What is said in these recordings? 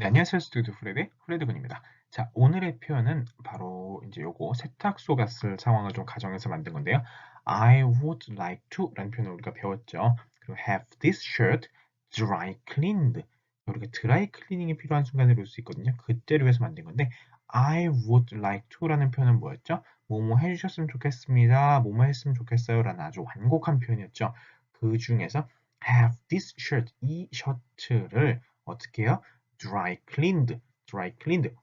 네, 안녕하세요. 스튜디오 후레드군입니다. 자, 오늘의 표현은 바로 이제 요거 세탁소 갔을 상황을 좀 가정해서 만든 건데요. I would like to 라는 표현을 우리가 배웠죠. 그리고 have this shirt dry cleaned. 우리가 드라이 클리닝이 필요한 순간을 볼 수 있거든요. 그때를 위해서 만든 건데 I would like to라는 표현은 뭐였죠? 뭐뭐 해주셨으면 좋겠습니다. 뭐뭐 했으면 좋겠어요. 라는 아주 완곡한 표현이었죠. 그 중에서 have this shirt, 이 셔츠를 어떻게 해요? dry cleaned, dry cleaned.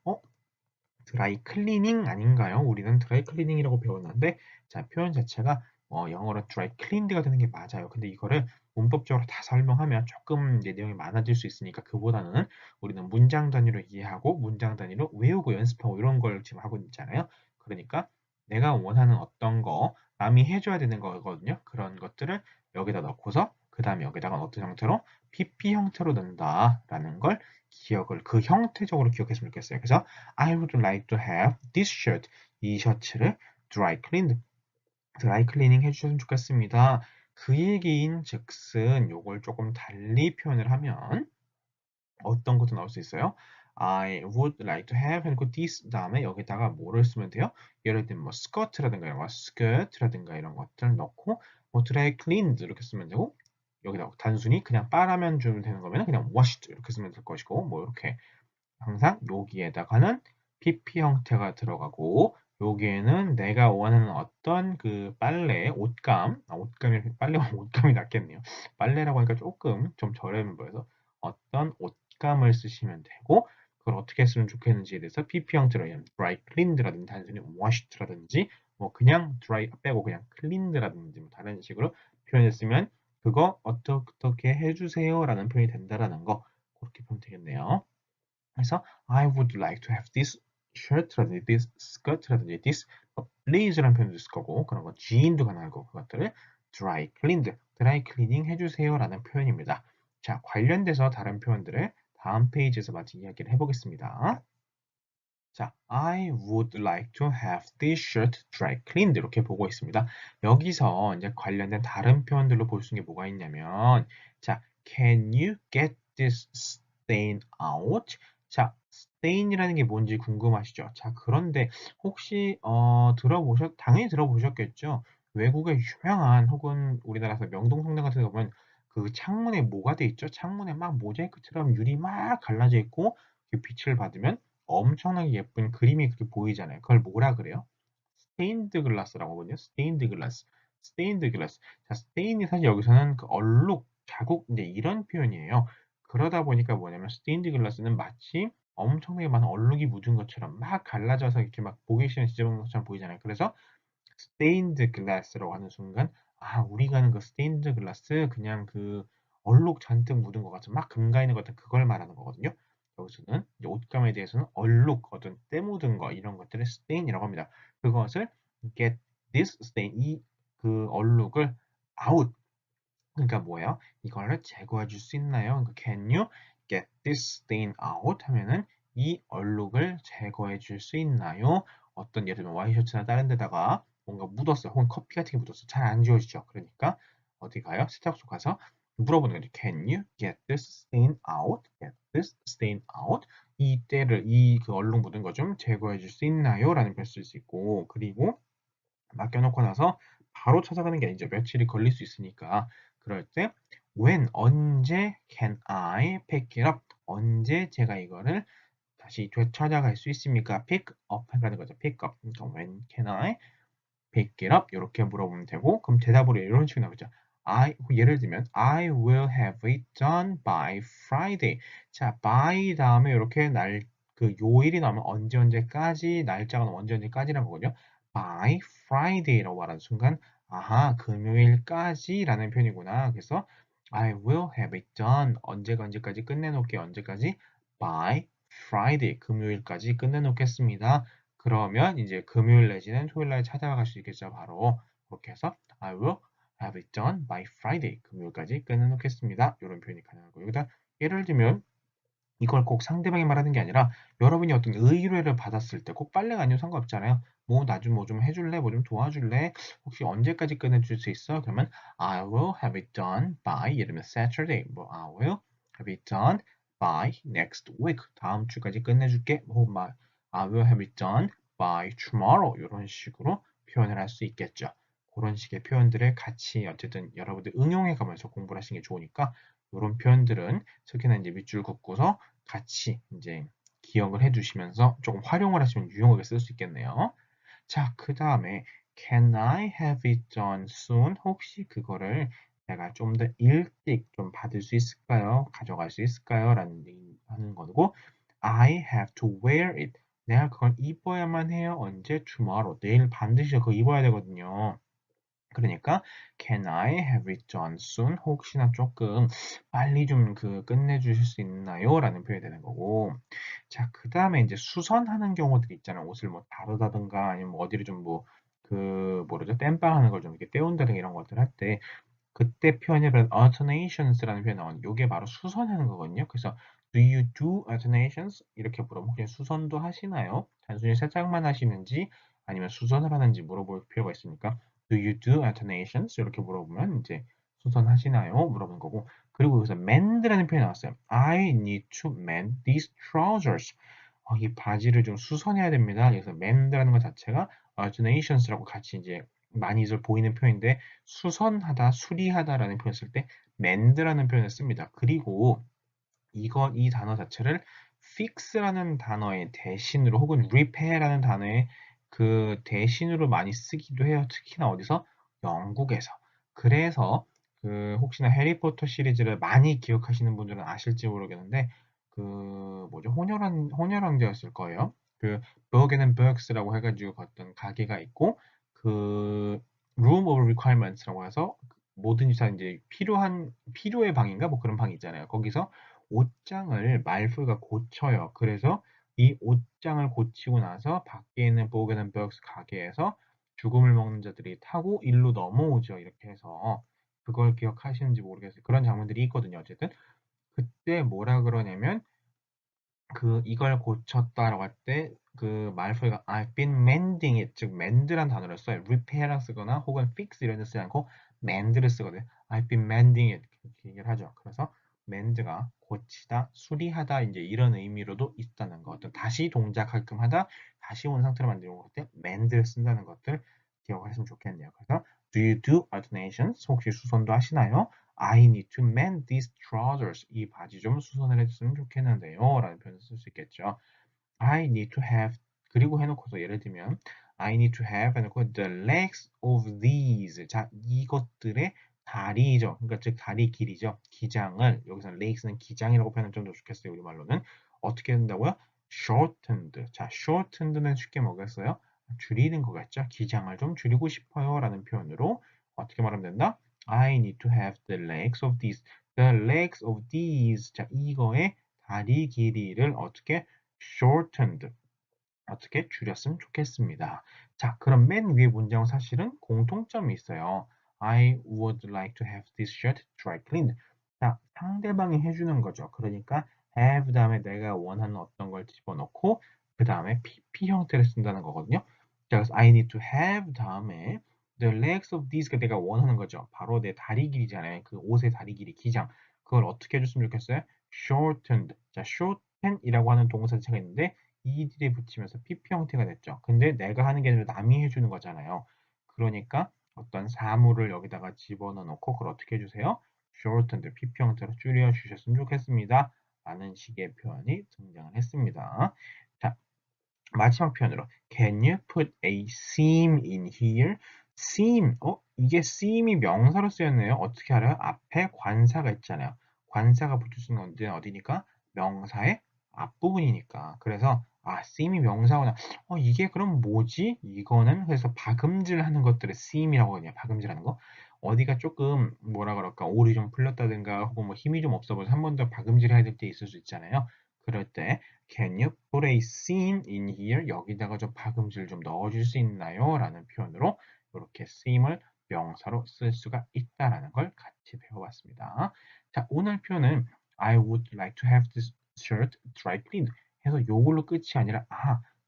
드라이 클리닝 아닌가요? 우리는 드라이 클리닝이라고 배웠는데, 자, 표현 자체가 영어로 dry cleaned가 되는 게 맞아요. 근데 이거를 문법적으로 다 설명하면 조금 이제 내용이 많아질 수 있으니까 그보다는 우리는 문장 단위로 이해하고 문장 단위로 외우고 연습하고 이런 걸 지금 하고 있잖아요. 그러니까 내가 원하는 어떤 거, 남이 해줘야 되는 거거든요. 그런 것들을 여기다 넣고서 그 다음에 여기다가 어떤 형태로 PP 형태로 넣는다라는 걸 기억을 그 형태적으로 기억했으면 좋겠어요. 그래서 I would like to have this shirt. 이 셔츠를 dry cleaned, 드라이 클리닝 해주셨으면 좋겠습니다. 그 얘기인 즉슨 요걸 조금 달리 표현을 하면 어떤 것도 나올 수 있어요. I would like to have 그리고 this 다음에 여기다가 뭐를 쓰면 돼요? 예를 들면 뭐 skirt라든가 이런 거, skirt라든가 이런 것들 넣고 뭐 dry cleaned 이렇게 쓰면 되고 여기다 단순히 그냥 빨아면 주면 되는 거면 그냥 washed 이렇게 쓰면 될 것이고 뭐 이렇게 항상 여기에다가는 PP 형태가 들어가고 여기에는 내가 원하는 어떤 그 빨래, 옷감, 옷감이 빨래가 옷감이 낫겠네요. 빨래라고 하니까 조금 좀 저렴해 보여서 어떤 옷감을 쓰시면 되고 그걸 어떻게 쓰면 좋겠는지에 대해서 PP 형태로 그냥 dry cleaned라든지 단순히 washed라든지 뭐 그냥 dry 빼고 그냥 cleaned라든지 뭐 다른 식으로 표현했으면 그거 어떻게 해주세요라는 표현이 된다라는 거 그렇게 보면 되겠네요. 그래서 I would like to have this shirt라든지 this skirt라든지 this blaze라는 표현도 있을 거고 그런 거 jean도 가능하고 그것들을 dry cleaned, 드라이 클리닝 해주세요라는 표현입니다. 자, 관련돼서 다른 표현들을 다음 페이지에서 마치 이야기를 해보겠습니다. 자, I would like to have this shirt dry cleaned 이렇게 보고 있습니다. 여기서 이제 관련된 다른 표현들로 볼 수 있는 게 뭐가 있냐면 자, can you get this stain out? 자, stain이라는 게 뭔지 궁금하시죠? 자, 그런데 혹시 당연히 들어보셨겠죠? 외국의 유명한 혹은 우리나라에서 명동 성당 같은 데 보면 그 창문에 뭐가 돼 있죠? 창문에 막 모자이크처럼 유리 막 갈라져 있고 그 빛을 받으면 엄청나게 예쁜 그림이 그렇게 보이잖아요. 그걸 뭐라 그래요? 스테인드 글라스라고 하거든요. 스테인드 글라스. 스테인드 글라스. 자, 스테인이 사실 여기서는 그 얼룩, 자국, 이제 이런 표현이에요. 그러다 보니까 뭐냐면 스테인드 글라스는 마치 엄청나게 많은 얼룩이 묻은 것처럼 막 갈라져서 이렇게 막 보기 싫은 지저분 것처럼 보이잖아요. 그래서 스테인드 글라스라고 하는 순간 아, 우리가 아는 그 스테인드 글라스 그냥 그 얼룩 잔뜩 묻은 것 같은 막 금가 있는 것 같은 그걸 말하는 거거든요. 여기서는 이제 옷감에 대해서는 얼룩, 어떤 때 묻은 거 이런 것들을 스테인이라고 합니다. 그것을 get this stain 이 그 얼룩을 out 그러니까 뭐예요? 이거를 제거해 줄 수 있나요? 그러니까 can you get this stain out 하면은 이 얼룩을 제거해 줄 수 있나요? 어떤 예를 들면 와이셔츠나 다른 데다가 뭔가 묻었어요. 혹은 커피 같은 게 묻었어요. 잘 안 지워지죠. 그러니까 어디 가요? 세탁소 가서 물어보는 거죠. Can you get this stain out? Get this stain out? 이 때를 이 그 얼룩 묻은 거 좀 제거해 줄 수 있나요? 라는 표현을 쓸 수 있고 그리고 맡겨놓고 나서 바로 찾아가는 게 아니죠. 며칠이 걸릴 수 있으니까. 그럴 때 when 언제 can I pick it up? 언제 제가 이거를 다시 되찾아갈 수 있습니까? pick up 하는 거죠. pick up. 그러니까 when can I pick it up? 이렇게 물어보면 되고 그럼 대답으로 이런 식으로 나오죠. 예를 들면 I will have it done by Friday. 자, by 다음에 이렇게 그 요일이 나오면 언제까지 날짜가 나오면 언제까지라는 거거든요. by Friday라고 말하는 순간 아하 금요일까지라는 표현이구나. 그래서 I will have it done 언제까지 끝내놓게 언제까지 by Friday 금요일까지 끝내놓겠습니다. 그러면 이제 금요일 내지는 토요일 날 찾아갈 수 있겠죠. 바로 그렇게 해서 I will have it done by Friday 금요일까지 끝내놓겠습니다. 이런 표현이 가능하고 여기다 예를 들면 이걸 꼭 상대방이 말하는 게 아니라 여러분이 어떤 의뢰를 받았을 때 꼭 빨래가 아니어도 상관없잖아요. 뭐 나 좀 뭐 좀 해줄래? 뭐 좀 도와줄래? 혹시 언제까지 끝내줄 수 있어? 그러면 I will have it done by 예를 들면 Saturday 뭐 I will have it done by next week. 다음 주까지 끝내줄게. I will have it done by tomorrow. 이런 식으로 표현을 할 수 있겠죠. 그런 식의 표현들을 같이 어쨌든 여러분들 응용해 가면서 공부를 하시는 게 좋으니까 이런 표현들은 특히나 이제 밑줄 긋고서 같이 이제 기억을 해 두시면서 조금 활용을 하시면 유용하게 쓸 수 있겠네요. 자, 그 다음에 Can I have it done soon? 혹시 그거를 내가 좀 더 일찍 좀 받을 수 있을까요? 가져갈 수 있을까요? 라는 하는 거고 I have to wear it. 내가 그걸 입어야만 해요. 언제? Tomorrow. 내일 반드시 그거 입어야 되거든요. 그러니까 Can I have it done soon? 혹시나 조금 빨리 좀 끝내주실 수 있나요? 라는 표현이 되는 거고 자, 그 다음에 이제 수선하는 경우들이 있잖아요. 옷을 뭐 다루다든가 아니면 뭐 어디를 좀 뭐라죠? 땜빵하는 걸 좀 이렇게 떼온다든가 이런 것들 할 때 그때 표현이 그런 alternations라는 표현이 나오는 요게 바로 수선하는 거거든요. 그래서 do you do alternations? 이렇게 물어보면 그냥 수선도 하시나요? 단순히 세탁만 하시는지 아니면 수선을 하는지 물어볼 필요가 있으니까 do you do alternations? 이렇게 물어보면 이제 수선하시나요? 물어보는 거고 그리고 여기서 mend라는 표현이 나왔어요. I need to mend these trousers. 이 바지를 좀 수선해야 됩니다. 그래서 mend라는 것 자체가 alternations라고 같이 이제 많이들 보이는 표현인데 수선하다, 수리하다라는 표현을 쓸 때 mend라는 표현을 씁니다. 그리고 이 단어 자체를 fix라는 단어의 대신으로 혹은 repair라는 단어의 그 대신으로 많이 쓰기도 해요. 특히나 어디서? 영국에서. 그래서 혹시나 해리포터 시리즈를 많이 기억하시는 분들은 아실지 모르겠는데 뭐죠? 혼혈왕자였을 거예요. 버겐 앤 버크스라고 해가지고 어떤 가게가 있고 그 room of requirements라고 해서 모든 이상 이제 필요의 방인가 뭐 그런 방이 있잖아요. 거기서 옷장을 말풀가 고쳐요. 그래서 이 옷장을 고치고 나서 밖에 있는 보겐 앤 버크스 가게에서 죽음을 먹는 자들이 타고 일로 넘어오죠. 이렇게 해서 그걸 기억하시는지 모르겠어요. 그런 장면들이 있거든요. 어쨌든 그때 뭐라 그러냐면 이걸 고쳤다라고 할 때 말풀이가 I've been mending it 즉 mend란 단어를 써요. repair랑 쓰거나 혹은 fix 이런 데 쓰지 않고 mend를 쓰거든요. I've been mending it 이렇게 얘기를 하죠. 그래서 mend가 고치다, 수리하다 이제 이런 의미로도 있다는 거. 어떤 다시 동작하게끔 하다, 다시 온 상태로 만들고 할 때 mend를 쓴다는 것들 기억하시면 좋겠네요. 그래서 do you do alternations? 혹시 수선도 하시나요? I need to mend these trousers. 이 바지 좀 수선을 해줬으면 좋겠는데요. 라는 표현을 쓸 수 있겠죠. I need to have 그리고 해놓고서 예를 들면 I need to have 해놓고 the legs of these 자 이것들의 다리죠. 그러니까 즉 다리 길이죠. 기장을 여기서 legs는 기장이라고 표현하면 좀 더 좋겠어요. 우리말로는 어떻게 된다고요? shortened 자 shortened는 쉽게 뭐겠어요? 줄이는 거겠죠. 기장을 좀 줄이고 싶어요. 라는 표현으로 어떻게 말하면 된다? I need to have the legs of these the legs of these 자 이거의 다리 길이를 어떻게 shortened 어떻게 줄였으면 좋겠습니다. 자, 그럼 맨 위에 문장은 사실은 공통점이 있어요. I would like to have this shirt dry cleaned. 자, 상대방이 해주는 거죠. 그러니까 have 다음에 내가 원하는 어떤 걸 집어넣고 그 다음에 PP 형태를 쓴다는 거거든요. 자, 그래서 I need to have 다음에 the legs of these가 내가 원하는 거죠. 바로 내 다리 길이잖아요. 그 옷의 다리 길이, 기장. 그걸 어떻게 해줬으면 좋겠어요? shortened. 자, shorten이라고 하는 동사 자체가 있는데 ED를 붙이면서 PP 형태가 됐죠. 근데 내가 하는 게 아니라 남이 해주는 거잖아요. 그러니까 어떤 사물을 여기다가 집어넣어 놓고 그걸 어떻게 해주세요? shortened, PP 형태로 줄여주셨으면 좋겠습니다. 라는 식의 표현이 등장을 했습니다. 자, 마지막 표현으로 Can you put a seam in here? seam, 이게 seam이 명사로 쓰였네요. 어떻게 알아요? 앞에 관사가 있잖아요. 관사가 붙을 수 있는 건데 어디니까? 명사의 앞부분이니까. 그래서 seam이 명사구나. 이게 그럼 뭐지? 이거는 그래서 박음질 하는 것들을 seam이라고 하거든요. 박음질하는 거. 어디가 조금 뭐라 그럴까? 올이 좀 풀렸다든가 혹은 뭐 힘이 좀 없어 보여서 한 번 더 박음질 해야 될 때 있을 수 있잖아요. 그럴 때 Can you put a seam in here? 여기다가 좀 박음질 좀 넣어줄 수 있나요? 라는 표현으로 이렇게 seam을 명사로 쓸 수가 있다라는 걸 같이 배워봤습니다. 자, 오늘 표현은 I would like to have this shirt dry cleaned 해서 요걸로 끝이 아니라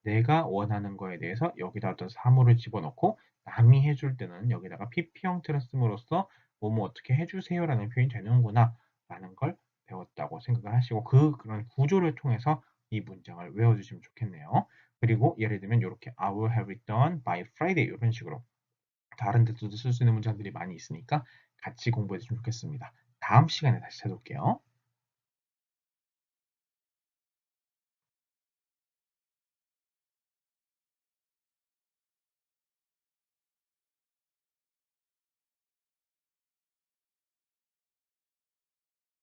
내가 원하는 거에 대해서 여기다 어떤 사물을 집어넣고 남이 해줄 때는 여기다가 PP 형태로 씀으로써 뭐뭐 어떻게 해주세요 라는 표현이 되는구나 라는 걸 배웠다고 생각을 하시고 그런 구조를 통해서 이 문장을 외워주시면 좋겠네요. 그리고 예를 들면 이렇게 I will have it done by Friday 이런 식으로 다른 데서도 쓸 수 있는 문장들이 많이 있으니까 같이 공부해 주시면 좋겠습니다. 다음 시간에 다시 찾아올게요.